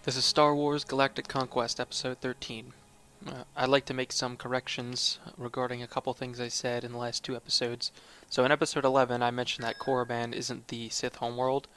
This is Star Wars Galactic Conquest, Episode 13. I'd like to make some corrections regarding a couple things I said in the last two episodes. So in Episode 11, I mentioned that Korriban isn't the Sith homeworld,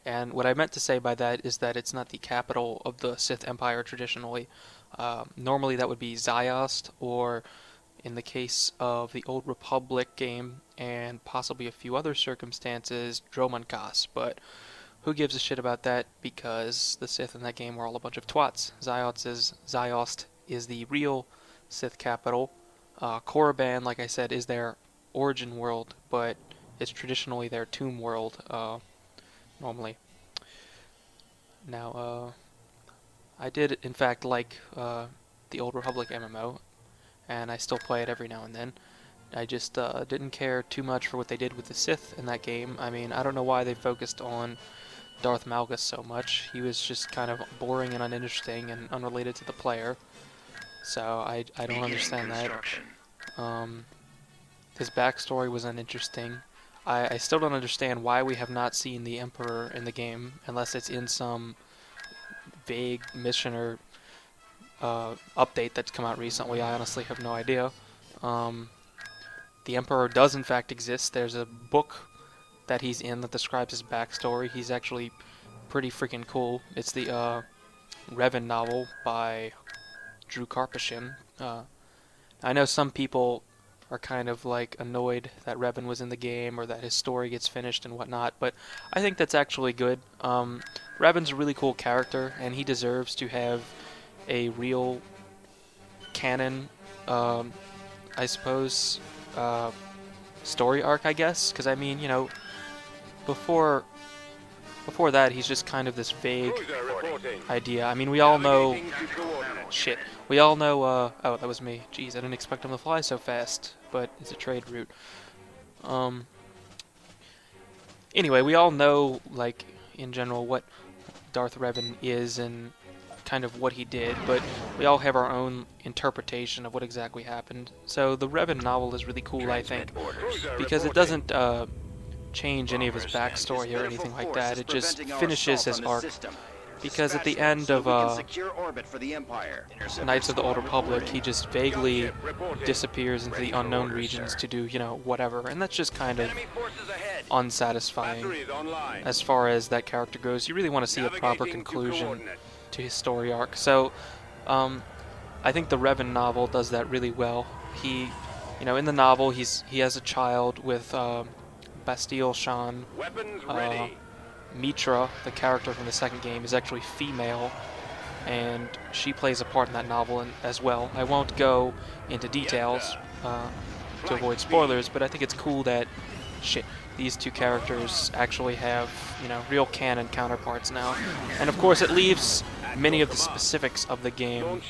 and what I meant to say by that is that it's not the capital of the Sith Empire traditionally. Normally that would be Ziost, or in the case of the Old Republic game, and possibly a few other circumstances, Dromankas, but who gives a shit about that, because the Sith in that game were all a bunch of twats. Ziost is the real Sith capital. Korriban, like I said, is their origin world, but it's traditionally their tomb world, normally. Now, I did, in fact, like the Old Republic MMO, and I still play it every now and then. I just didn't care too much for what they did with the Sith in that game. I mean, I don't know why they focused on Darth Malgus so much. He was just kind of boring and uninteresting and unrelated to the player. So I don't understand that. His backstory was uninteresting. I still don't understand why we have not seen the Emperor in the game, unless it's in some vague mission or update that's come out recently. I honestly have no idea. The Emperor does in fact exist. There's a book that he's in that describes his backstory. He's actually pretty freaking cool. It's the Revan novel by Drew Karpyshyn. I know some people are kind of like annoyed that Revan was in the game or that his story gets finished and whatnot, but I think that's actually good. Revan's a really cool character, and he deserves to have a real canon, I suppose, story arc, I guess, because I mean, you know, before that, he's just kind of this vague idea. I mean, we all know... Shit. We all know, oh, that was me. Jeez, I didn't expect him to fly so fast, but it's a trade route. Anyway, we all know, like, in general, what Darth Revan is and kind of what he did, but we all have our own interpretation of what exactly happened. So the Revan novel is really cool, I think, because it doesn't change any of his backstory or anything like that. It just finishes his arc, because at the end of Knights of the Old Republic, he just vaguely disappears into the unknown regions to do, you know, whatever, and that's just kind of unsatisfying as far as that character goes. You really want to see a proper conclusion to his story arc. So I think the Revan novel does that really well. He, you know, in the novel, he has a child with Bastille Shan. Mitra, the character from the second game, is actually female, and she plays a part in that novel as well. I won't go into details to avoid spoilers, but I think it's cool that these two characters actually have, you know, real canon counterparts now. And of course, it leaves many of the specifics of the game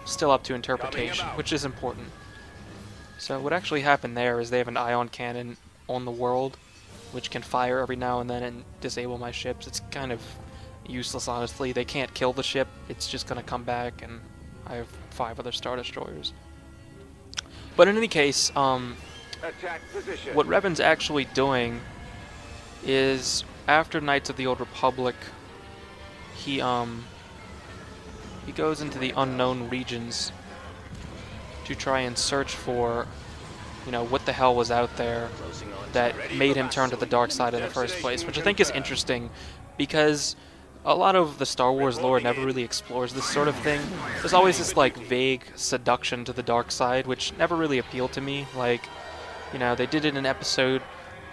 still up to interpretation, which is important. So what actually happened there is they have an ion cannon on the world, which can fire every now and then and disable my ships. It's kind of useless, honestly. They can't kill the ship. It's just going to come back, and I have 5 other Star Destroyers. But in any case, what Revan's actually doing is, after Knights of the Old Republic, he goes into the unknown regions to try and search for, you know, what the hell was out there that made him turn to the dark side in the first place, which I think is interesting, because a lot of the Star Wars lore never really explores this sort of thing. There's always this, like, vague seduction to the dark side, which never really appealed to me. Like, you know, they did it in Episode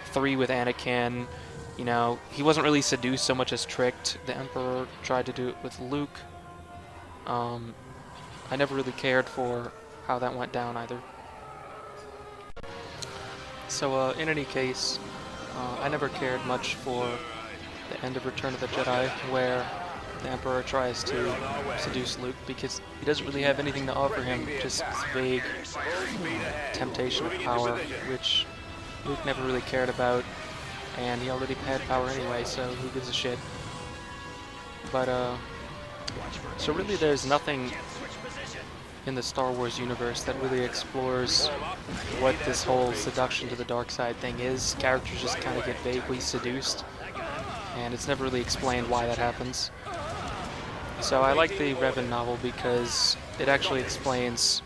3 with Anakin. You know, he wasn't really seduced so much as tricked. The Emperor tried to do it with Luke. I never really cared for how that went down either. So, in any case, I never cared much for the end of Return of the Jedi, where the Emperor tries to seduce Luke, because he doesn't really have anything to offer him, just this vague temptation of power, which Luke never really cared about, and he already had power anyway, so who gives a shit. But, so really there's nothing in the Star Wars universe that really explores what this whole seduction to the dark side thing is. Characters just kind of get vaguely seduced, and it's never really explained why that happens. So I like the Revan novel because it actually explains,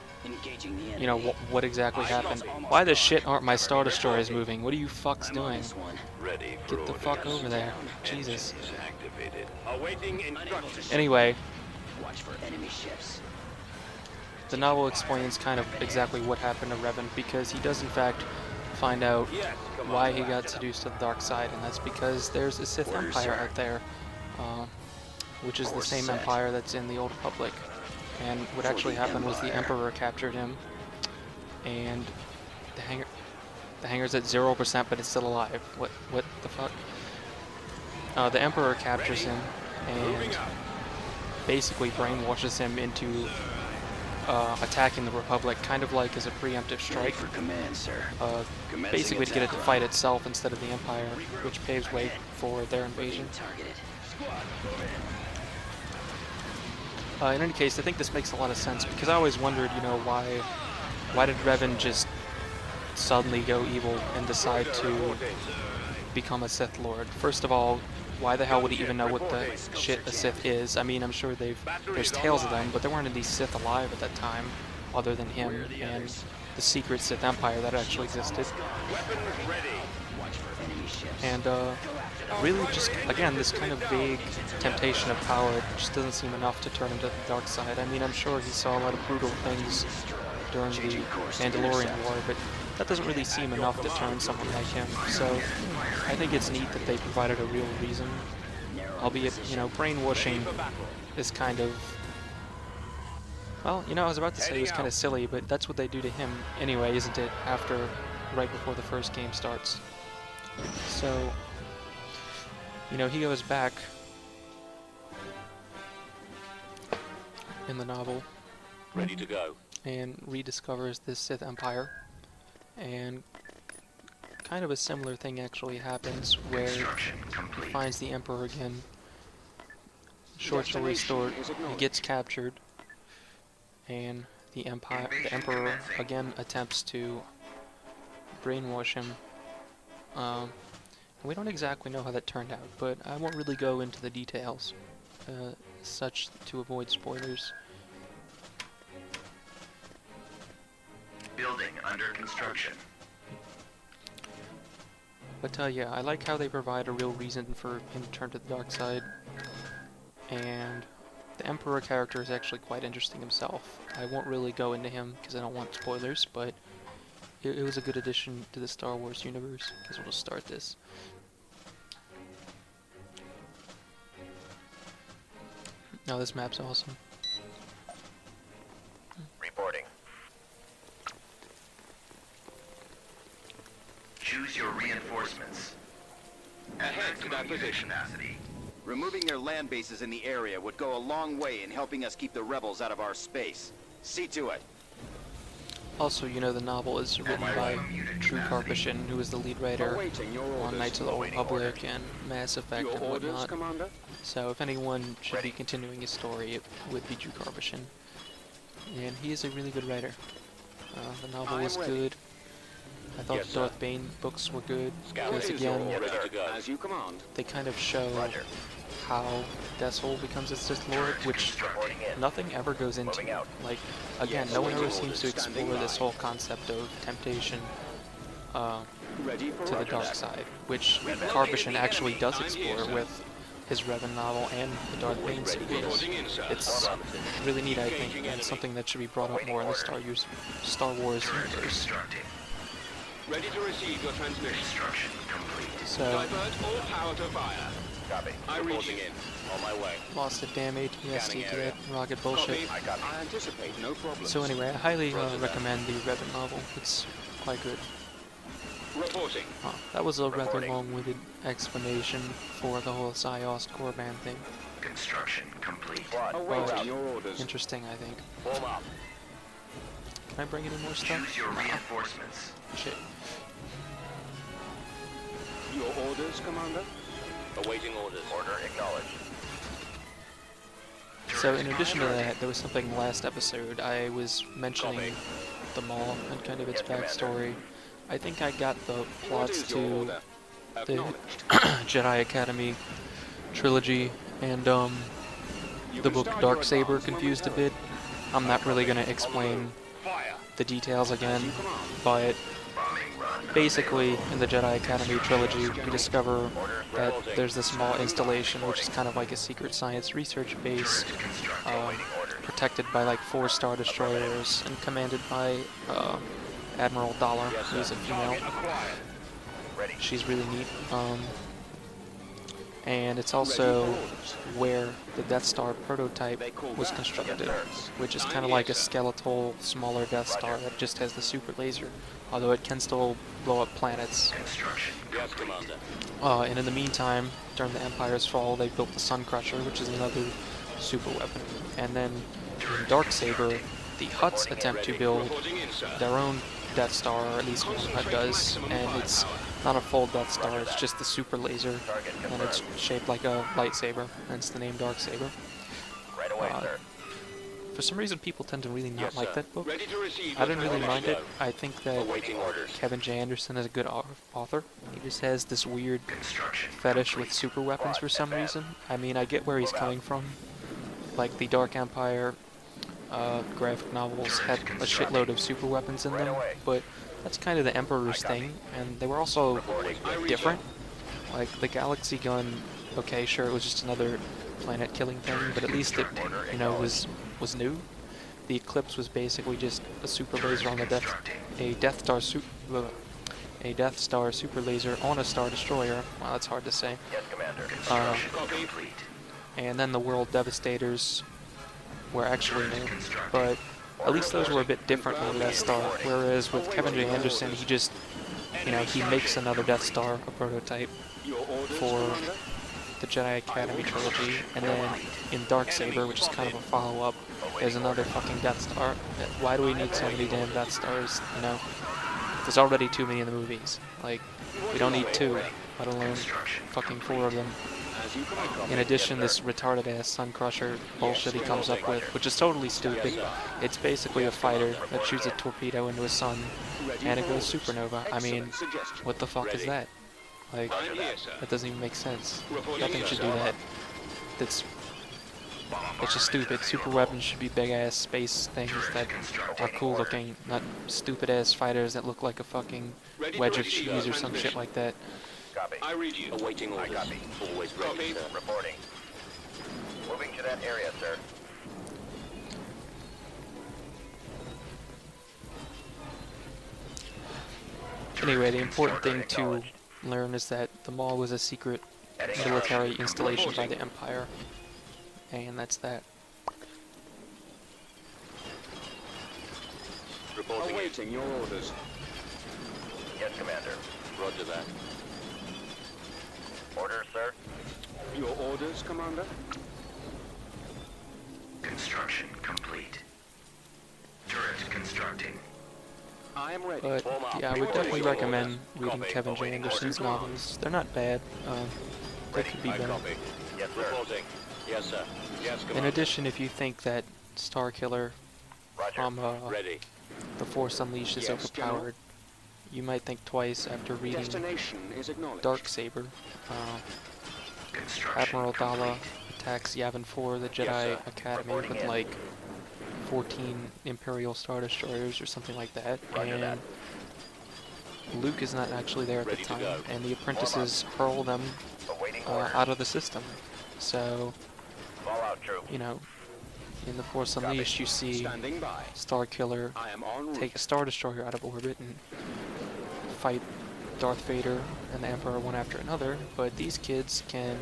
you know, what exactly happened. Why the shit aren't my Star Destroyers moving? What are you fucks doing? Get the fuck over there. Jesus. Anyway, the novel explains kind of exactly what happened to Revan, because he does in fact find out why he got seduced to the dark side, and that's because there's a Sith Empire out there, which is the same empire that's in the Old Republic. And what actually happened was the Emperor captured him, and the hangar's at 0%, but it's still alive. What the fuck? The Emperor captures him and basically brainwashes him into attacking the Republic, kind of like as a preemptive strike. Basically to get it to fight itself instead of the Empire, which paves way for their invasion. In any case, I think this makes a lot of sense, because I always wondered, you know, why did Revan just suddenly go evil and decide to become a Sith Lord? First of all, why the hell would he even know what the shit a Sith is? I mean, I'm sure there's tales of them, but there weren't any Sith alive at that time, other than him and the secret Sith Empire that actually existed. And really just, again, this kind of vague temptation of power just doesn't seem enough to turn him to the dark side. I mean, I'm sure he saw a lot of brutal things during the Mandalorian War, but that doesn't really seem enough to turn someone like him. So I think it's neat that they provided a real reason, albeit, you know, brainwashing is kind of, well, you know, I was about to say it was kind of silly, but that's what they do to him anyway, isn't it, right before the first game starts. So, you know, he goes back in the novel, ready to go, and rediscovers this Sith Empire, and kind of a similar thing actually happens where he finds the Emperor again. Short story short, he gets captured, and the Emperor again attempts to brainwash him. We don't exactly know how that turned out, but I won't really go into the details, such to avoid spoilers. Building under construction. But yeah, I like how they provide a real reason for him to turn to the dark side, and the Emperor character is actually quite interesting himself. I won't really go into him because I don't want spoilers, but it was a good addition to the Star Wars universe. Guess we'll just start this. Now this map's awesome. Reporting. Choose your reinforcements. ahead to that position. Capacity. Removing their land bases in the area would go a long way in helping us keep the rebels out of our space. See to it. Also, you know, the novel is written by Drew Karpyshyn, who is the lead writer on Knights of the Old Republic and Mass Effect and whatnot. So if anyone should be continuing his story, it would be Drew Karpyshyn. And he is a really good writer. The novel was good. I thought the Darth Bane books were good, because again, they kind of show how Deathsoul becomes a Sith Lord, which nothing ever goes into. Like, again, no one ever seems to explore this whole concept of temptation to the dark side, which Karpyshyn actually does explore with his Revan novel and the Darth Bane series. It's really neat, I think, and something that should be brought up more in the Star Wars universe. Ready to receive your transmission. Construction complete. So, Divert all power to fire. Copy. I'm reaching in. On my way. lost it, damn ATST to that rocket bullshit. I anticipate no problem. So anyway, I highly recommend the Revan novel. It's quite good. Reporting. That was a rather long-winded explanation for the whole Psyost core band thing. Construction complete. Awaiting your orders. Interesting, I think. Form up. Can I bring any more stuff? Choose your reinforcements. Shit. Your orders, Commander? Awaiting orders. Order acknowledged. So in addition to that, there was something last episode. I was mentioning the Maul and kind of its backstory. I think I got the plots to the Jedi Academy trilogy, and the book Darksaber confused a bit. I'm not really going to explain the details again, but basically in the Jedi Academy trilogy you discover that there's this small installation which is kind of like a secret science research base, protected by like 4 Star Destroyers and commanded by Admiral Dala, who's a female. She's really neat. And it's also where the Death Star prototype was constructed, which is kind of like a skeletal, smaller Death Star that just has the super laser, although it can still blow up planets. Yes, Commander. And in the meantime, during the Empire's fall, they built the Sun Crusher, which is another super weapon. And then in Darksaber, the Hutts attempt to build their own Death Star, or at least one Hutt does, and it's not a full Death Star, it's just the super laser, and it's shaped like a lightsaber, hence the name Darksaber. For some reason, people tend to really not like that book. I don't really mind it. I think that Kevin J. Anderson is a good author. He just has this weird fetish with super weapons for some reason. I mean, I get where he's coming from. Like, the Dark Empire graphic novels had a shitload of super weapons in them, but that's kind of the Emperor's thing, and they were also different. Like, the Galaxy Gun, okay, sure, it was just another planet-killing thing, but at least it, you know, was new. The Eclipse was basically just a super laser on a Death Star super laser on a Star Destroyer. Wow, that's hard to say. And then the World Devastators were actually new, but at least those were a bit different than the Death Star, whereas with Kevin J. Anderson, he just, you know, he makes another Death Star, a prototype, for the Jedi Academy trilogy, and then in Darksaber, which is kind of a follow-up, there's another fucking Death Star. Why do we need so many damn Death Stars, you know? There's already too many in the movies. Like, we don't need 2, let alone fucking 4 of them. In addition, this retarded-ass Sun Crusher bullshit he comes up with, which is totally stupid. It's basically a fighter that shoots a torpedo into a sun, and it goes supernova. I mean, what the fuck is that? Like, that doesn't even make sense. Nothing should do that. It's just stupid. Super weapons should be big-ass space things that are cool-looking, not stupid-ass fighters that look like a fucking wedge of cheese or some shit like that. Copy. I read you. Awaiting orders. Copy. Always ready, sir. Reporting. Moving to that area, sir. Anyway, the important thing to learn is that the mall was a secret military installation by the Empire, and that's that. Reporting. Awaiting your orders. Yes, Commander. Roger that. Order, sir. Your orders, Commander? Construction complete. Turret constructing. I am ready. But yeah, I would definitely recommend reading Kevin J. Anderson's novels. They're not bad. They could be better. Yes, sir. Reporting. Yes, sir. Yes, In Commander. addition, if you think that Starkiller Roger. from Ready. The Force Unleashed is Yes, General. overpowered, you might think twice after reading Destination is acknowledged. Darksaber. Construction Admiral Dala complete. attacks Yavin 4, the Jedi sir. Academy, Reporting with in. like 14 Imperial Star Destroyers or something like that, Roger that. and Luke is not actually there at Ready the to time, go. and the apprentices hurl them Awaiting order. out of the system. So, Fallout troop. you know, in The Force Unleashed you see Standing by. Starkiller I am en route. take a Star Destroyer out of orbit and fight Darth Vader and the Emperor one after another, but these kids can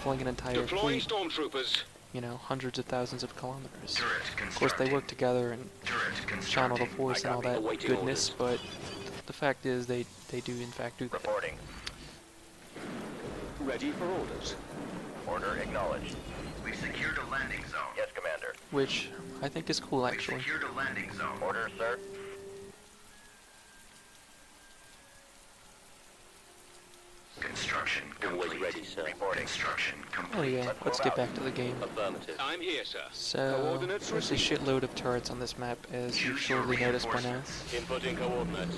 fling an entire Deploying fleet, stormtroopers. you know, hundreds of thousands of kilometers. Turret Of course, they constructing. work together and Turret channel the constructing. Force and all that Awaiting goodness, but the fact is they do in fact do that. Reporting. Ready for orders. Order acknowledged. We've secured a landing zone. Yes, Commander. Which I think is cool, We've actually. secured a landing zone. Order, sir. Construction Always complete. ready, sir. Reporting. Construction complete. Anyway, let's get back to the game. Affirmative. I'm here, sir. So, Coordinates there's a shitload of turrets on this map, as you've Use your surely noticed by now. reinforcements. Inputting coordinates.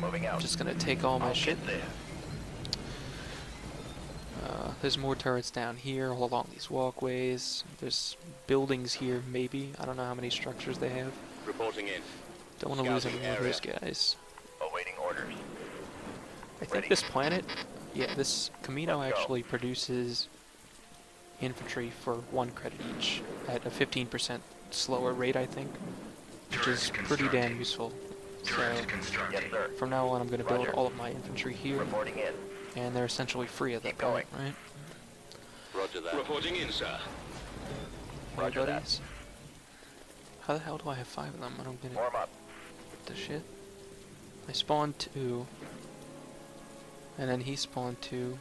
Moving out. I'm just gonna take all my I'll shit. get there. There's more turrets down here all along these walkways. There's buildings here, maybe. I don't know how many structures they have. Reporting in. Don't want to lose any Scouting more of those area. guys. Awaiting orders. I think Ready. this planet, yeah, this Kamino Let's go. actually produces infantry for 1 credit each at a 15% slower rate, I think, which is pretty damn useful. So Yes, sir. from now on, I'm going to build Roger. all of my infantry here, Reporting in. and they're essentially free at that Keep point, right? Roger that. Reporting in, sir. Hey, Roger that. buddies. How the hell do I have 5 of them? I don't get it. Warm up. What the shit? I spawned 2, and then he spawned 2.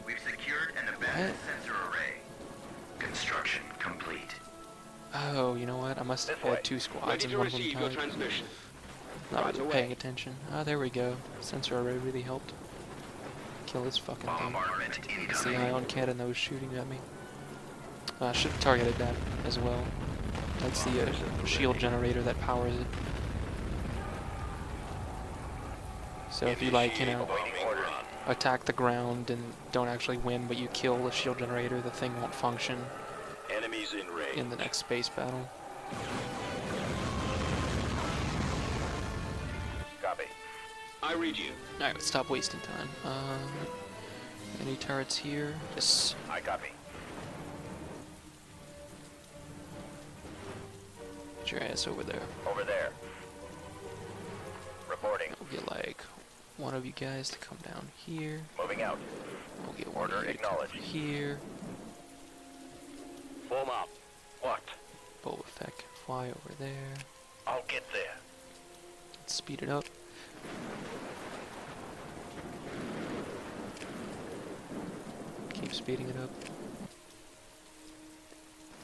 We've secured an abandoned sensor array. Construction complete. Oh, you know what? I must have This way. had 2 squads Ready and to one of them receive your died. transmission. Not Right really away. paying attention. Ah, there we go. Sensor array really helped. Kill this fucking thing. Bombardment It's the incoming. ion cannon that was shooting at me. I should have targeted that as well. That's the shield generator that powers it. So if you like, you know, Awaiting orders. attack the ground and don't actually win, but you kill the shield generator, the thing won't function Enemies in range. in the next space battle. Copy. I read you. Alright, let's stop wasting time. Any turrets here? Yes. I copy. Get your ass over there. Over there. Reporting. We'll get like one of you guys to come down here. Moving out. We'll get one Order of you to come over acknowledged. here. Form up. What? Boba Fett can fly over there. I'll get there. Let's speed it up. Keep speeding it up.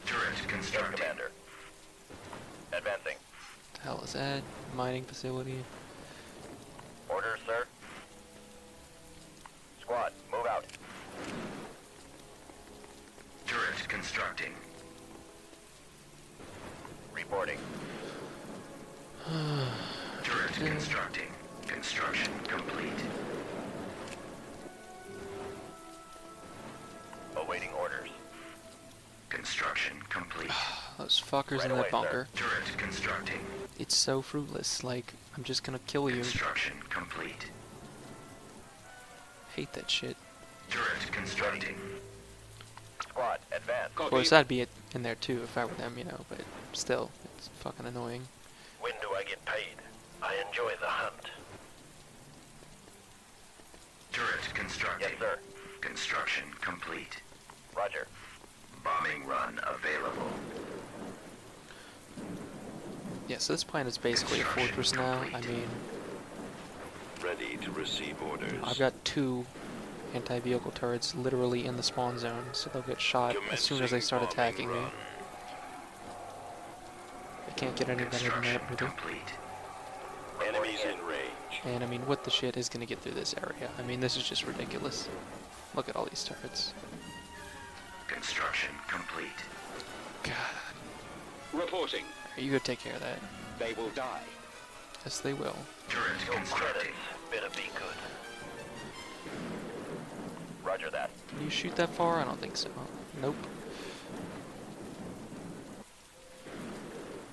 Turret constructed. Commander. Advancing. What the hell is that? Mining facility. Orders, sir. Squad, move out. Turret constructing. Reporting. Turret constructing. Construction complete. Awaiting orders. Construction complete. Those fuckers Right in away, that bunker. sir. Turret constructing. It's so fruitless. Like, I'm just gonna kill you. Construction complete. Hate that shit. Turret constructing. Squad, advance. Of course, I'd be in there too if I were them, you know, but still, it's fucking annoying. When do I get paid? I enjoy the hunt. Turret constructing. Yes, sir. Construction complete. Roger. Bombing run available. Yeah, so this planet is basically a fortress now. I mean, Ready to receive orders. I've got 2 anti-vehicle turrets literally in the spawn zone, so they'll get shot as soon as they start attacking me. I can't get any better than that, really. Complete. Enemies in range. And I mean, what the shit is gonna get through this area? I mean, this is just ridiculous. Look at all these turrets. Construction complete. God. Reporting. Are you gonna take care of that? They will die. Yes, they will. Turret constructing. Better be good. Roger that. Can you shoot that far? I don't think so. Nope.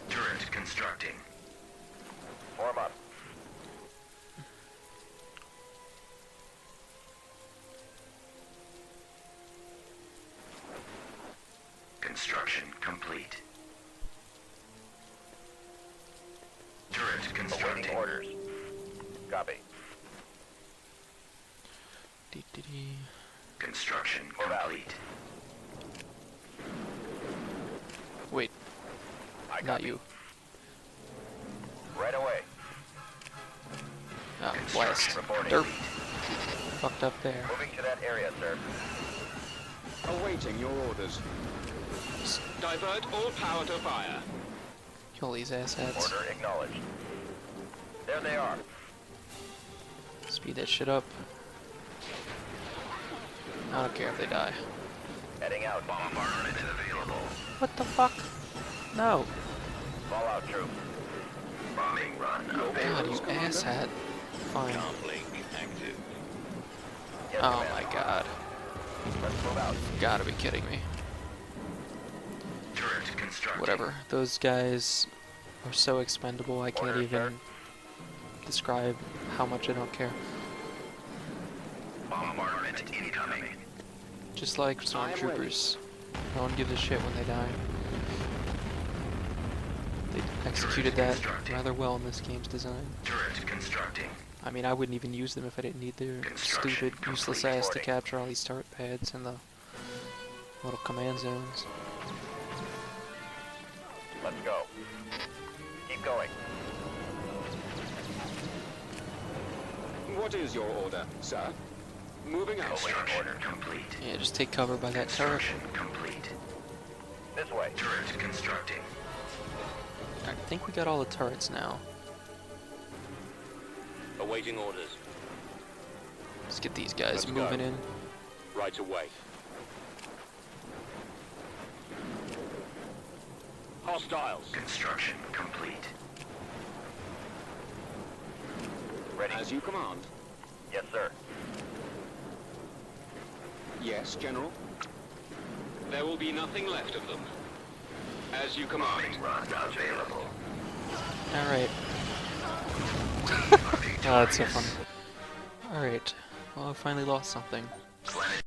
Turret constructing. Form up. Construction complete. Turret constructing. Awaiting orders. Copy. Dee-dee-dee. Construction complete. Wait, I not copy. you. Right away. Oh, blast. Construction reporting. Derp. Fucked up there. Moving to that area, sir. Awaiting your orders. Divert all power to fire. Kill these asshats. Order acknowledged. There they are. Speed that shit up. I don't care if they die. Heading out. Bombardment available. What the fuck? No. Fallout troop. Bombing run God, you asshat. Fine. Comlink active. Yes, Oh Commander. my god. Let's move out. Gotta be kidding me. Turret constructing. Whatever. Those guys are so expendable, I can't Order, even describe how much I don't care. Bombardment incoming. Just like stormtroopers. No one gives a shit when they die. They executed that rather well in this game's design. Turret constructing. I mean, I wouldn't even use them if I didn't need their Construction stupid, useless complete. ass to capture all these turret pads and the little command zones. Let's go. Keep going. What is your order, sir? Moving out. Awaiting order complete. Yeah, just take cover by that turret. Construction complete. This way. Turret constructing. I think we got all the turrets now. Awaiting orders. Let's get these guys Let's moving go. in. Right away. Hostiles. Construction complete. Ready? As you command. Yes, sir. Yes, General. There will be nothing left of them. As you command. Bombing run available. Alright. Bombing Oh, that's so targets. funny. Alright. Well, I finally lost something. Planet